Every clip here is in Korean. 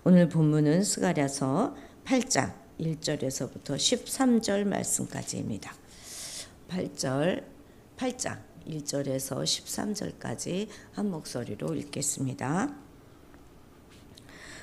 오늘 본문은 스가랴서 8장 1절에서부터 13절 말씀까지입니다. 8장 1절에서 13절까지 한 목소리로 읽겠습니다.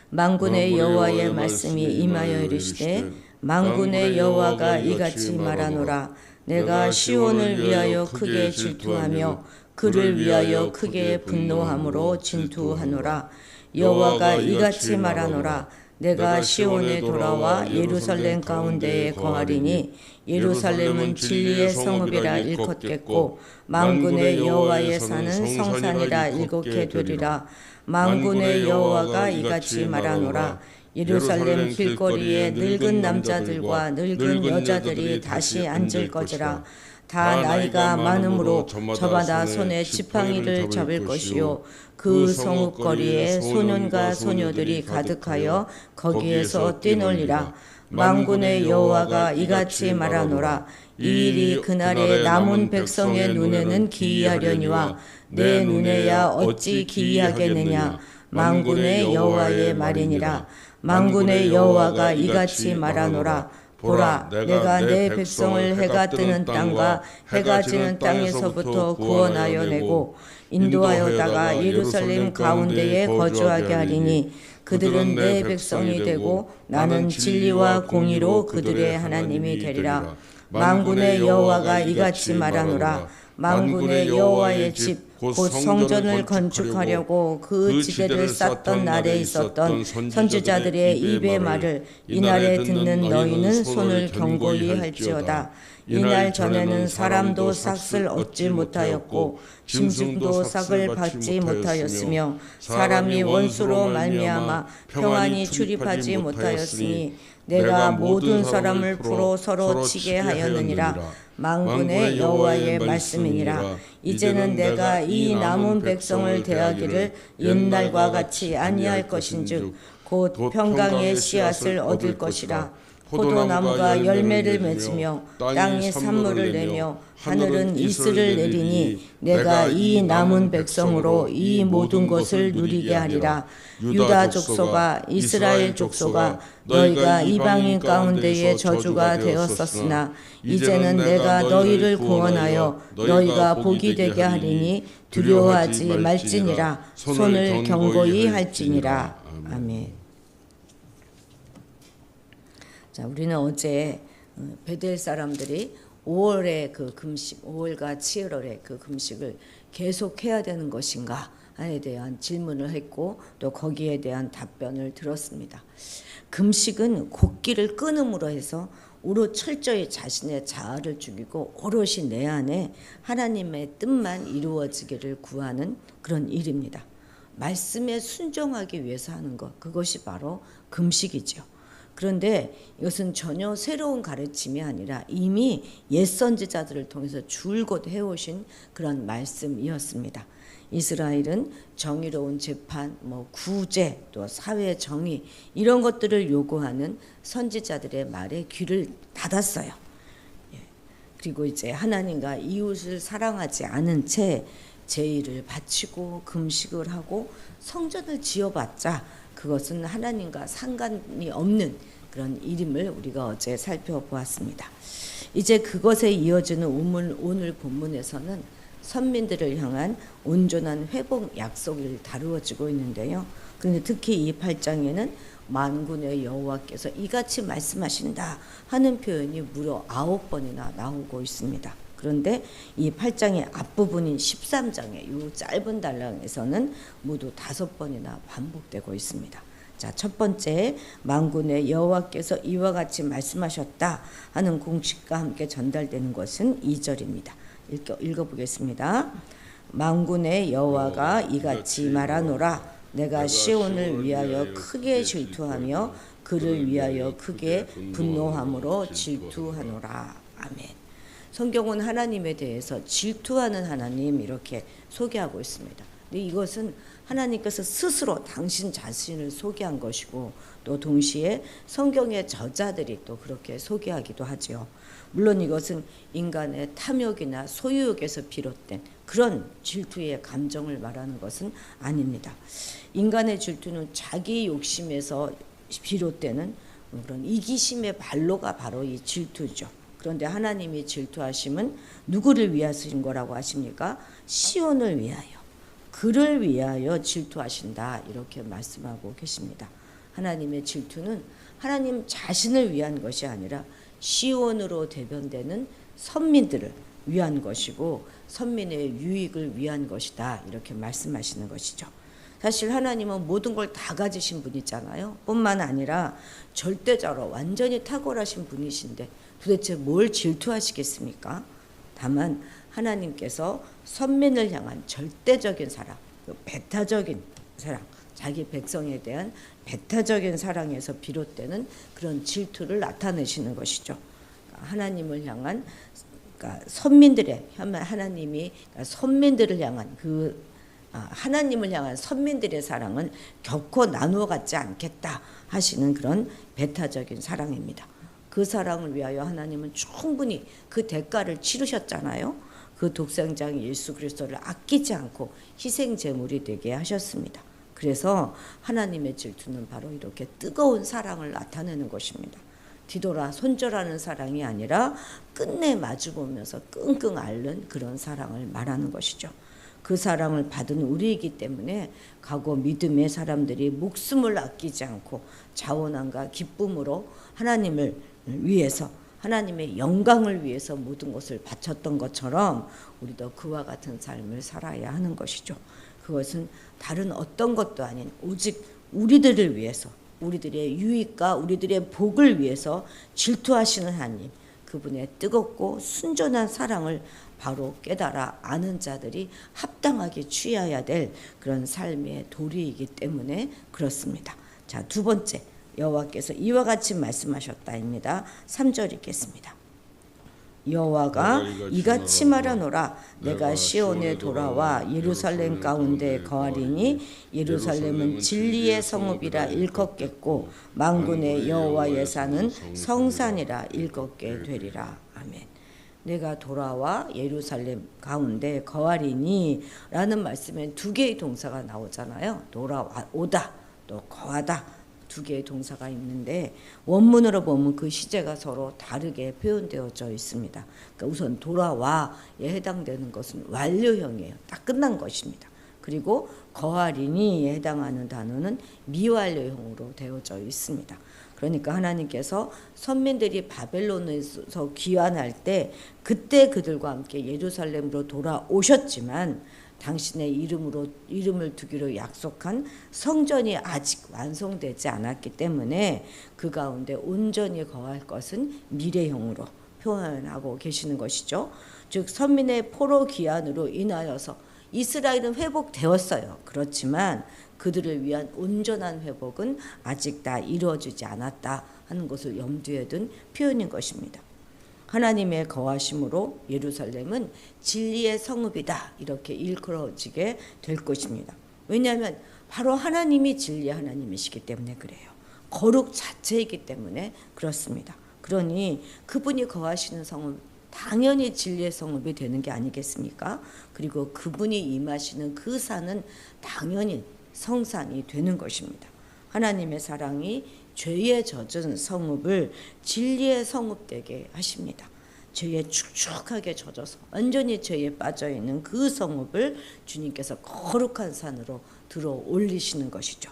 만군의 여호와의 말씀이 임하여 이르시되 만군의 여호와가 이같이 말하노라. 내가 시온을 위하여 크게 질투하며 그를 위하여 크게 분노함으로 진투하노라. 여호와가 이같이 말하노라. 내가 시온에 돌아와 예루살렘 가운데에 거하리니 예루살렘은 진리의 성읍이라 일컫겠고 만군의 여호와의 산은 성산이라 일컫게 되리라. 만군의 여호와가 이같이 말하노라. 예루살렘 길거리에 늙은 남자들과 늙은 여자들이 다시 앉을 것이라. 다 나이가 많으므로 저마다 손에 지팡이를 잡을 것이요 그 성읍거리에 소년과 소녀들이 가득하여 거기에서 뛰놀리라. 만군의 여호와가 이같이 말하노라. 이 일이 그날에 남은 백성의 눈에는 기이하려니와 내 눈에야 어찌 기이하겠느냐. 만군의 여호와의 말이니라. 만군의 여호와가 이같이 말하노라. 보라, 내가 내 백성을 해가 뜨는 땅과 해가 지는 땅에서부터 구원하여 내고 인도하여다가 예루살렘 가운데에 거주하게 하리니 그들은 내 백성이 되고 나는 진리와 공의로 그들의 하나님이 되리라. 만군의 여호와가 이같이 말하노라. 만군의 여호와의 집 곧 성전을 건축하려고 그 지대를 쌓던 날에 있었던 선지자들의 입의 말을 이날에 듣는 너희는 손을 경고히 할지어다. 이날 전에는 사람도 삭을 얻지 못하였고 짐승도 삭을 받지 못하였으며 사람이 원수로 말미암아 평안히 출입하지 못하였으니 내가 모든 사람을 풀어 서로 치게 하였느니라. 만군의 여호와의 말씀이니라. 이제는 내가 이 남은 백성을 대하기를 옛날과 같이 아니할 것인즉 곧 평강의 씨앗을 얻을 것이라. 포도나무가 열매를 맺으며 땅이 산물을 내며 하늘은 이슬을 내리니 내가 이 남은 백성으로 이 모든 것을 누리게 하리라. 유다 족속아 이스라엘 족속아 너희가 이방인 가운데에 저주가 되었었으나 이제는 내가 너희를 구원하여 너희가 복이 되게 하리니 두려워하지 말지니라. 손을 경고히 할지니라. 아멘. 자, 우리는 어제 베델 사람들이 5월의 그 금식, 5월과 7월의 그 금식을 계속해야 되는 것인가에 대한 질문을 했고 또 거기에 대한 답변을 들었습니다. 금식은 곡기를 끊음으로 해서 오롯 철저히 자신의 자아를 죽이고 오롯이 내 안에 하나님의 뜻만 이루어지기를 구하는 그런 일입니다. 말씀에 순종하기 위해서 하는 것, 그것이 바로 금식이죠. 그런데 이것은 전혀 새로운 가르침이 아니라 이미 옛 선지자들을 통해서 줄곧 해오신 그런 말씀이었습니다. 이스라엘은 정의로운 재판, 구제, 또 사회 정의 이런 것들을 요구하는 선지자들의 말에 귀를 닫았어요. 그리고 이제 하나님과 이웃을 사랑하지 않은 채 제의를 바치고 금식을 하고 성전을 지어봤자 그것은 하나님과 상관이 없는 그런 일임을 우리가 어제 살펴보았습니다. 이제 그것에 이어지는 오늘 본문에서는 선민들을 향한 온전한 회복 약속이 다루어지고 있는데요. 그런데 특히 이 8장에는 만군의 여호와께서 이같이 말씀하신다 하는 표현이 무려 9번이나 나오고 있습니다. 그런데 이 8장의 앞부분인 13장의 이 짧은 단락에서는 모두 5번이나 반복되고 있습니다. 자, 첫 번째 만군의 여호와께서 이와 같이 말씀하셨다 하는 공식과 함께 전달되는 것은 2절입니다. 읽어보겠습니다. 만군의 여호와가 이같이 말하노라. 내가 시온을 위하여 크게 질투하며 그를 위하여 크게 분노함으로 질투하노라. 아멘. 성경은 하나님에 대해서 질투하는 하나님 이렇게 소개하고 있습니다. 근데 이것은 하나님께서 스스로 당신 자신을 소개한 것이고 또 동시에 성경의 저자들이 또 그렇게 소개하기도 하죠. 물론 이것은 인간의 탐욕이나 소유욕에서 비롯된 그런 질투의 감정을 말하는 것은 아닙니다. 인간의 질투는 자기 욕심에서 비롯되는 그런 이기심의 발로가 바로 이 질투죠. 그런데 하나님이 질투하심은 누구를 위하신 거라고 하십니까? 시온을 위하여, 그를 위하여 질투하신다, 이렇게 말씀하고 계십니다. 하나님의 질투는 하나님 자신을 위한 것이 아니라 시온으로 대변되는 선민들을 위한 것이고 선민의 유익을 위한 것이다, 이렇게 말씀하시는 것이죠. 사실 하나님은 모든 걸 다 가지신 분이잖아요. 뿐만 아니라 절대적으로 완전히 탁월하신 분이신데 도대체 뭘 질투하시겠습니까? 다만 하나님께서 선민을 향한 절대적인 사랑, 배타적인 사랑, 자기 백성에 대한 배타적인 사랑에서 비롯되는 그런 질투를 나타내시는 것이죠. 하나님을 향한, 그러니까 선민들의, 하나님이 선민들을 향한 하나님을 향한 선민들의 사랑은 결코 나누어 갖지 않겠다 하시는 그런 배타적인 사랑입니다. 그 사랑을 위하여 하나님은 충분히 그 대가를 치르셨잖아요. 그 독생장 예수 그리스도를 아끼지 않고 희생 제물이 되게 하셨습니다. 그래서 하나님의 질투는 바로 이렇게 뜨거운 사랑을 나타내는 것입니다. 뒤돌아 손절하는 사랑이 아니라 끝내 마주보면서 끙끙 앓는 그런 사랑을 말하는 것이죠. 그 사랑을 받은 우리이기 때문에 과거 믿음의 사람들이 목숨을 아끼지 않고 자원함과 기쁨으로 하나님을 위해서, 하나님의 영광을 위해서 모든 것을 바쳤던 것처럼 우리도 그와 같은 삶을 살아야 하는 것이죠. 그것은 다른 어떤 것도 아닌 오직 우리들을 위해서, 우리들의 유익과 우리들의 복을 위해서 질투하시는 하나님, 그분의 뜨겁고 순전한 사랑을 바로 깨달아 아는 자들이 합당하게 취해야 될 그런 삶의 도리이기 때문에 그렇습니다. 자, 두 번째, 여호와께서 이와 같이 말씀하셨다입니다. 3절 읽겠습니다. 여호와가 이같이 말하노라. 내가 시온에 돌아와 예루살렘 가운데 거하리니 예루살렘은 진리의 성읍이라 일컫겠고 만군의 여호와의 산은 성산이라 일컫게 되리라. 아멘. 내가 돌아와 예루살렘 가운데 거하리니 라는 말씀에 두 개의 동사가 나오잖아요. 돌아오다, 또 거하다, 두 개의 동사가 있는데 원문으로 보면 그 시제가 서로 다르게 표현되어져 있습니다. 그러니까 우선 돌아와에 해당되는 것은 완료형이에요. 다 끝난 것입니다. 그리고 거하리니에 해당하는 단어는 미완료형으로 되어져 있습니다. 그러니까 하나님께서 선민들이 바벨론에서 귀환할 때 그때 그들과 함께 예루살렘으로 돌아오셨지만 당신의 이름을 두기로 약속한 성전이 아직 완성되지 않았기 때문에 그 가운데 온전히 거할 것은 미래형으로 표현하고 계시는 것이죠. 즉 선민의 포로 귀환으로 인하여서 이스라엘은 회복되었어요. 그렇지만 그들을 위한 온전한 회복은 아직 다 이루어지지 않았다 하는 것을 염두에 둔 표현인 것입니다. 하나님의 거하심으로 예루살렘은 진리의 성읍이다 이렇게 일컬어지게 될 것입니다. 왜냐하면 바로 하나님이 진리의 하나님이시기 때문에 그래요. 거룩 자체이기 때문에 그렇습니다. 그러니 그분이 거하시는 성읍 당연히 진리의 성읍이 되는 게 아니겠습니까? 그리고 그분이 임하시는 그 산은 당연히 성산이 되는 것입니다. 하나님의 사랑이 죄에 젖은 성읍을 진리의 성읍 되게 하십니다. 죄에 축축하게 젖어서 완전히 죄에 빠져있는 그 성읍을 주님께서 거룩한 산으로 들어 올리시는 것이죠.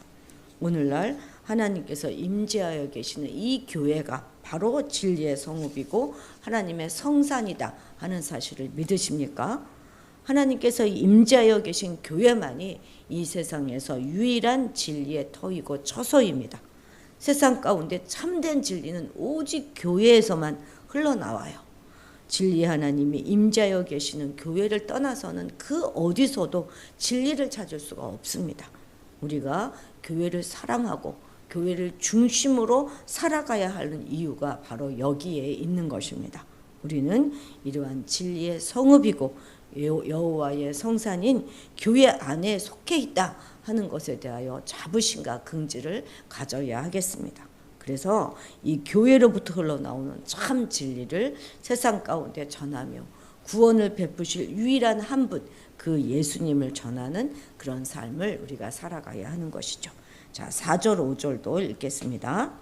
오늘날 하나님께서 임재하여 계시는 이 교회가 바로 진리의 성읍이고 하나님의 성산이다 하는 사실을 믿으십니까? 하나님께서 임재하여 계신 교회만이 이 세상에서 유일한 진리의 터이고 처소입니다. 세상 가운데 참된 진리는 오직 교회에서만 흘러나와요. 진리 하나님이 임재하여 계시는 교회를 떠나서는 그 어디서도 진리를 찾을 수가 없습니다. 우리가 교회를 사랑하고 교회를 중심으로 살아가야 하는 이유가 바로 여기에 있는 것입니다. 우리는 이러한 진리의 성읍이고 여호와의 성산인 교회 안에 속해 있다 하는 것에 대하여 자부심과 긍지를 가져야 하겠습니다. 그래서 이 교회로부터 흘러나오는 참 진리를 세상 가운데 전하며 구원을 베푸실 유일한 한 분, 그 예수님을 전하는 그런 삶을 우리가 살아가야 하는 것이죠. 자, 4절 5절도 읽겠습니다.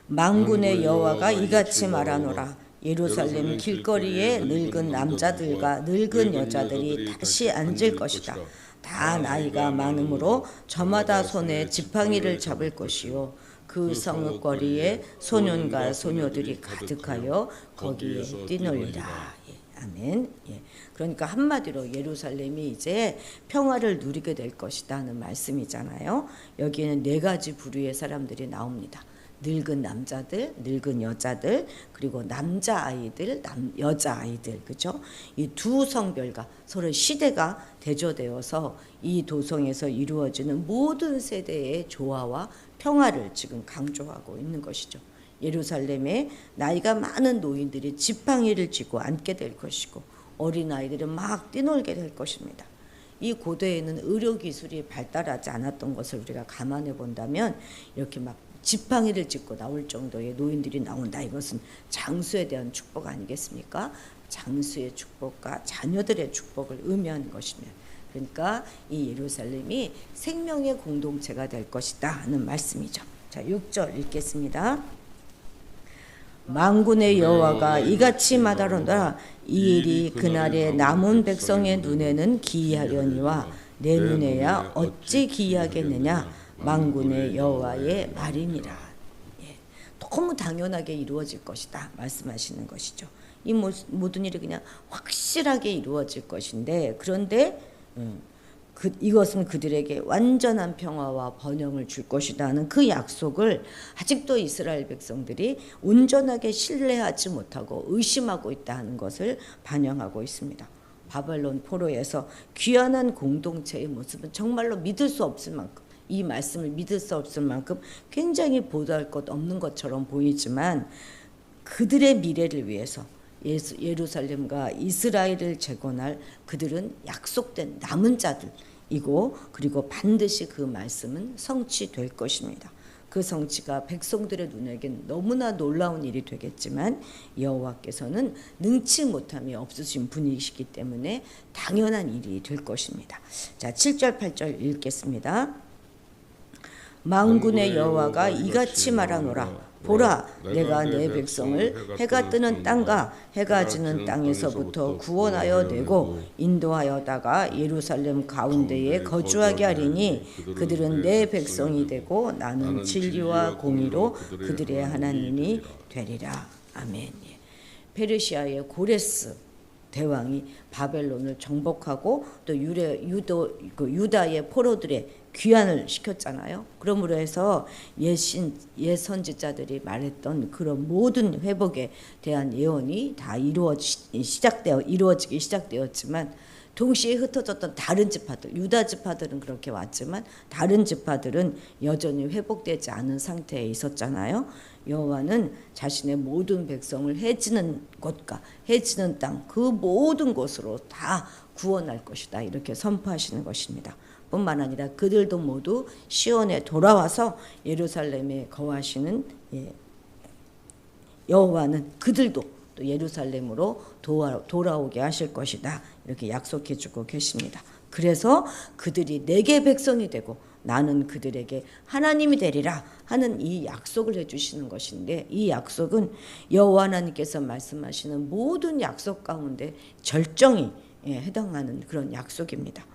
만군의 여호와가 이같이 말하노라. 예루살렘 길거리에 늙은 남자들과 늙은 여자들이 다시 앉을 것이다. 다 나이가 많으므로 저마다 손에 지팡이를 잡을 것이요 그 성읍거리에 소년과 소녀들이 가득하여 거기에 뛰놀리라. 예, 아멘. 예. 그러니까 한마디로 예루살렘이 이제 평화를 누리게 될 것이다는 말씀이잖아요. 여기에는 4가지 부류의 사람들이 나옵니다. 늙은 남자들, 늙은 여자들, 그리고 남자아이들, 여자아이들, 그렇죠? 이 두 성별과 서로 시대가 대조되어서 이 도성에서 이루어지는 모든 세대의 조화와 평화를 지금 강조하고 있는 것이죠. 예루살렘에 나이가 많은 노인들이 지팡이를 쥐고 앉게 될 것이고 어린아이들은 막 뛰놀게 될 것입니다. 이 고대에는 의료기술이 발달하지 않았던 것을 우리가 감안해 본다면 이렇게 막 지팡이를 짚고 나올 정도의 노인들이 나온다. 이것은 장수에 대한 축복 아니겠습니까? 장수의 축복과 자녀들의 축복을 의미하는 것이며, 그러니까 이 예루살렘이 생명의 공동체가 될 것이다 하는 말씀이죠. 자, 6절 읽겠습니다. 만군의 여호와가 이같이 말하노라. 이 일이 그날의 남은 백성의 눈에는 기이하려니와 내 눈에야 어찌 기이하겠느냐. 만군의 여호와의 말이니라. 예, 너무 당연하게 이루어질 것이다 말씀하시는 것이죠. 이 모든 일이 그냥 확실하게 이루어질 것인데, 그런데 이것은 그들에게 완전한 평화와 번영을 줄 것이다 하는 그 약속을 아직도 이스라엘 백성들이 온전하게 신뢰하지 못하고 의심하고 있다 하는 것을 반영하고 있습니다. 바벨론 포로에서 귀환한 공동체의 모습은 정말로 믿을 수 없을 만큼, 이 말씀을 믿을 수 없을 만큼 굉장히 보잘 것 없는 것처럼 보이지만, 그들의 미래를 위해서 예루살렘과 이스라엘을 재건할 그들은 약속된 남은 자들이고, 그리고 반드시 그 말씀은 성취될 것입니다. 그 성취가 백성들의 눈에겐 너무나 놀라운 일이 되겠지만 여호와께서는 능치 못함이 없으신 분이시기 때문에 당연한 일이 될 것입니다. 자, 7절 8절 읽겠습니다. 만군의 여호와가 이같이 말하노라. 보라, 내가 내 백성을 해가 뜨는 땅과 해가 지는 땅에서부터 구원하여 내고 인도하여다가 예루살렘 가운데에 거주하게 하리니 그들은 내 백성이 되고 나는 진리와 공의로 그들의 하나님이 되리라. 아멘. 페르시아의 고레스 대왕이 바벨론을 정복하고 또 유다의 포로들의 귀환을 시켰잖아요. 그러므로 해서 예선지자들이 말했던 그런 모든 회복에 대한 예언이 다 이루어지기 시작되었지만, 동시에 흩어졌던 다른 지파들, 유다 지파들은 그렇게 왔지만 다른 지파들은 여전히 회복되지 않은 상태에 있었잖아요. 여호와는 자신의 모든 백성을 해지는 곳과 해지는 땅, 그 모든 곳으로 다 구원할 것이다, 이렇게 선포하시는 것입니다. 뿐만 아니라 그들도 모두 시온에 돌아와서 예루살렘에 거하시는 여호와는 그들도 또 예루살렘으로 돌아오게 하실 것이다, 이렇게 약속해주고 계십니다. 그래서 그들이 내게 백성이 되고 나는 그들에게 하나님이 되리라 하는 이 약속을 해주시는 것인데, 이 약속은 여호와 하나님께서 말씀하시는 모든 약속 가운데 절정이 해당하는 그런 약속입니다.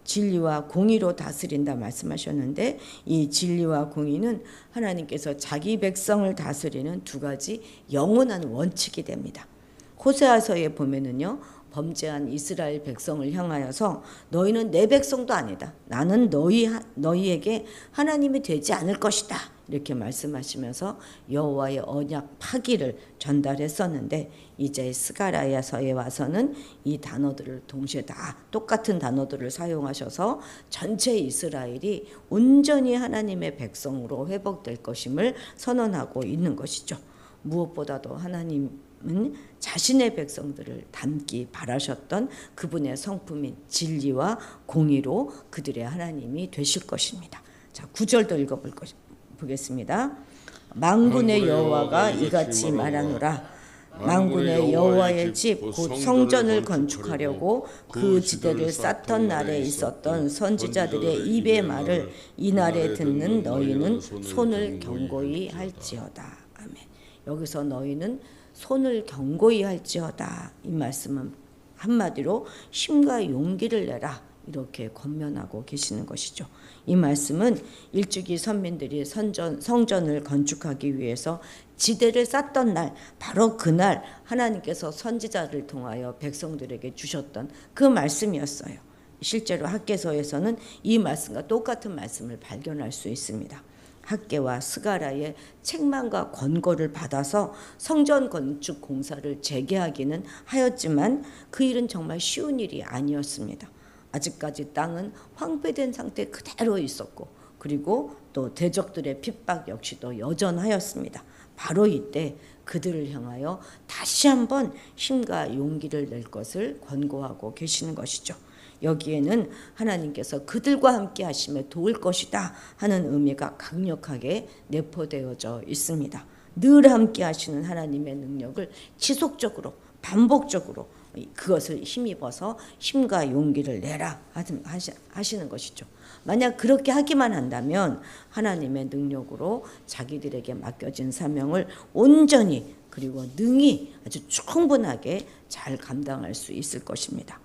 진리와 공의로 다스린다 말씀하셨는데, 이 진리와 공의는 하나님께서 자기 백성을 다스리는 2가지 영원한 원칙이 됩니다. 호세아서에 보면은요, 범죄한 이스라엘 백성을 향하여서 너희는 내 백성도 아니다, 나는 너희에게 하나님이 되지 않을 것이다, 이렇게 말씀하시면서 여호와의 언약 파기를 전달했었는데, 이제 스가랴서에 와서는 이 단어들을 동시에 다 똑같은 단어들을 사용하셔서 전체 이스라엘이 온전히 하나님의 백성으로 회복될 것임을 선언하고 있는 것이죠. 무엇보다도 하나님 자신의 백성들을 닮기 바라셨던 그분의 성품인 진리와 공의로 그들의 하나님이 되실 것입니다. 자, 9절도 읽어보겠습니다. 만군의 여호와가 이같이 말하노라. 만군의 여호와의 집 곧 성전을 건축하려고 그 지대를 쌓던 날에 있었던 선지자들의 입의 말을 이날에 듣는 너희는 손을 경고히 할지어다. 아멘. 여기서 너희는 손을 경고히 할지어다. 이 말씀은 한마디로 힘과 용기를 내라, 이렇게 권면하고 계시는 것이죠. 이 말씀은 일주기 선민들이 성전을 건축하기 위해서 지대를 쌓던 날, 바로 그날 하나님께서 선지자를 통하여 백성들에게 주셨던 그 말씀이었어요. 실제로 학개서에서는 이 말씀과 똑같은 말씀을 발견할 수 있습니다. 학개와 스가랴의 책망과 권고를 받아서 성전 건축 공사를 재개하기는 하였지만 그 일은 정말 쉬운 일이 아니었습니다. 아직까지 땅은 황폐된 상태 그대로 있었고, 그리고 또 대적들의 핍박 역시도 여전하였습니다. 바로 이때 그들을 향하여 다시 한번 힘과 용기를 낼 것을 권고하고 계시는 것이죠. 여기에는 하나님께서 그들과 함께 하심에 도울 것이다 하는 의미가 강력하게 내포되어져 있습니다. 늘 함께 하시는 하나님의 능력을 지속적으로 반복적으로 그것을 힘입어서 힘과 용기를 내라 하시는 것이죠. 만약 그렇게 하기만 한다면 하나님의 능력으로 자기들에게 맡겨진 사명을 온전히 그리고 능히 아주 충분하게 잘 감당할 수 있을 것입니다.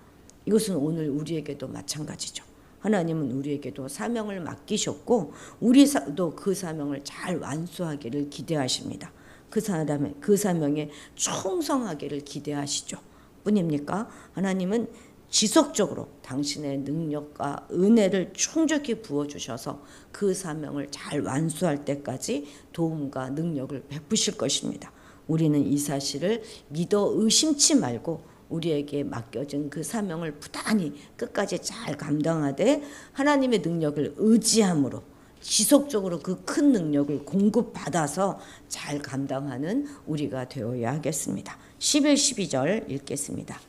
이것은 오늘 우리에게도 마찬가지죠. 하나님은 우리에게도 사명을 맡기셨고 우리도 그 사명을 잘 완수하기를 기대하십니다. 그 사명에 충성하기를 기대하시죠. 뿐입니까? 하나님은 지속적으로 당신의 능력과 은혜를 충족히 부어주셔서 그 사명을 잘 완수할 때까지 도움과 능력을 베푸실 것입니다. 우리는 이 사실을 믿어 의심치 말고 우리에게 맡겨진 그 사명을 부단히 끝까지 잘 감당하되 하나님의 능력을 의지함으로 지속적으로 그 큰 능력을 공급받아서 잘 감당하는 우리가 되어야 하겠습니다. 11, 12절 읽겠습니다.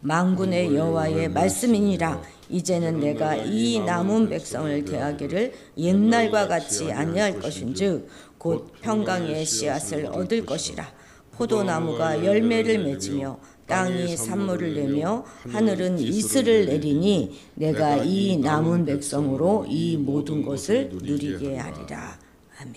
만군의 여호와의 말씀이니라. 이제는 내가 이 남은 백성을 대하기를 옛날과 같이 아니할 것인즉 곧 평강의 씨앗을 얻을 것이라. 포도나무가 열매를 맺으며 땅이 산물을 내며 하늘은 이슬을 내리니 내가 이 남은 백성으로 이 모든 것을 누리게 하리라. 아멘.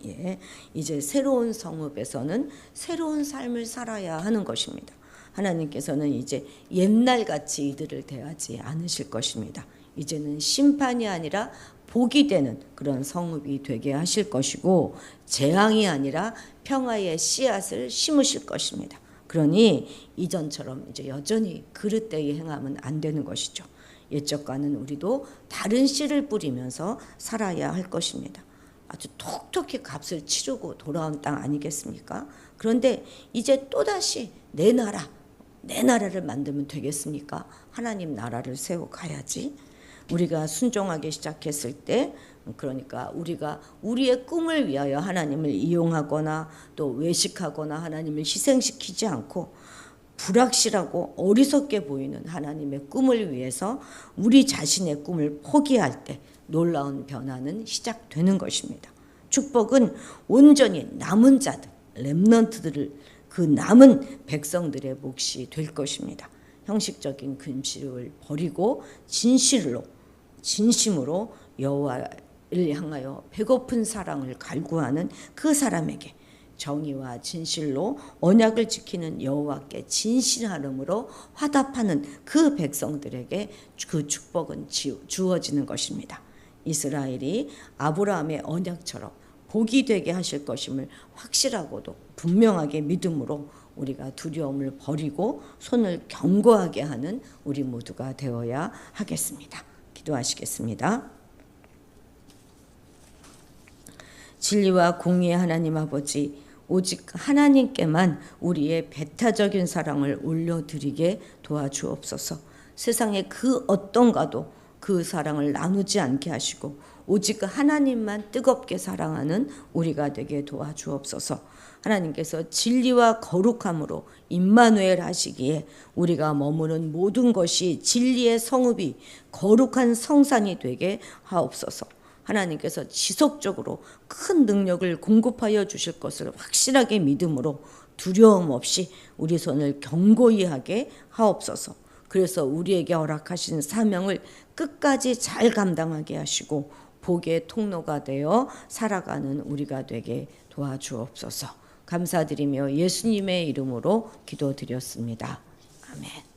예, 이제 새로운 성읍에서는 새로운 삶을 살아야 하는 것입니다. 하나님께서는 이제 옛날같이 이들을 대하지 않으실 것입니다. 이제는 심판이 아니라 복이 되는 그런 성읍이 되게 하실 것이고 재앙이 아니라 평화의 씨앗을 심으실 것입니다. 그러니 이전처럼 이제 여전히 그릇되이 행하면 안 되는 것이죠. 옛적과는 우리도 다른 씨를 뿌리면서 살아야 할 것입니다. 아주 톡톡히 값을 치르고 돌아온 땅 아니겠습니까? 그런데 이제 또다시 내 나라를 만들면 되겠습니까? 하나님 나라를 세워가야지. 우리가 순종하기 시작했을 때, 그러니까 우리가 우리의 꿈을 위하여 하나님을 이용하거나 또 외식하거나 하나님을 희생시키지 않고 불확실하고 어리석게 보이는 하나님의 꿈을 위해서 우리 자신의 꿈을 포기할 때 놀라운 변화는 시작되는 것입니다. 축복은 온전히 남은 자들, 렘넌트들을 그 남은 백성들의 몫이 될 것입니다. 형식적인 금식을 버리고 진심으로 여호와를 향하여 배고픈 사랑을 갈구하는 그 사람에게 정의와 진실로 언약을 지키는 여호와께 진실함으로 화답하는 그 백성들에게 그 축복은 주어지는 것입니다. 이스라엘이 아브라함의 언약처럼 복이 되게 하실 것임을 확실하고도 분명하게 믿음으로 우리가 두려움을 버리고 손을 견고하게 하는 우리 모두가 되어야 하겠습니다. 기도하시겠습니다. 진리와 공의의 하나님 아버지, 오직 하나님께만 우리의 배타적인 사랑을 올려드리게 도와주옵소서. 세상의 그 어떤가도 그 사랑을 나누지 않게 하시고 오직 그 하나님만 뜨겁게 사랑하는 우리가 되게 도와주옵소서. 하나님께서 진리와 거룩함으로 임마누엘 하시기에 우리가 머무는 모든 것이 진리의 성읍이 거룩한 성산이 되게 하옵소서. 하나님께서 지속적으로 큰 능력을 공급하여 주실 것을 확실하게 믿음으로 두려움 없이 우리 손을 견고히 하게 하옵소서. 그래서 우리에게 허락하신 사명을 끝까지 잘 감당하게 하시고 복의 통로가 되어 살아가는 우리가 되게 도와주옵소서. 감사드리며 예수님의 이름으로 기도드렸습니다. 아멘.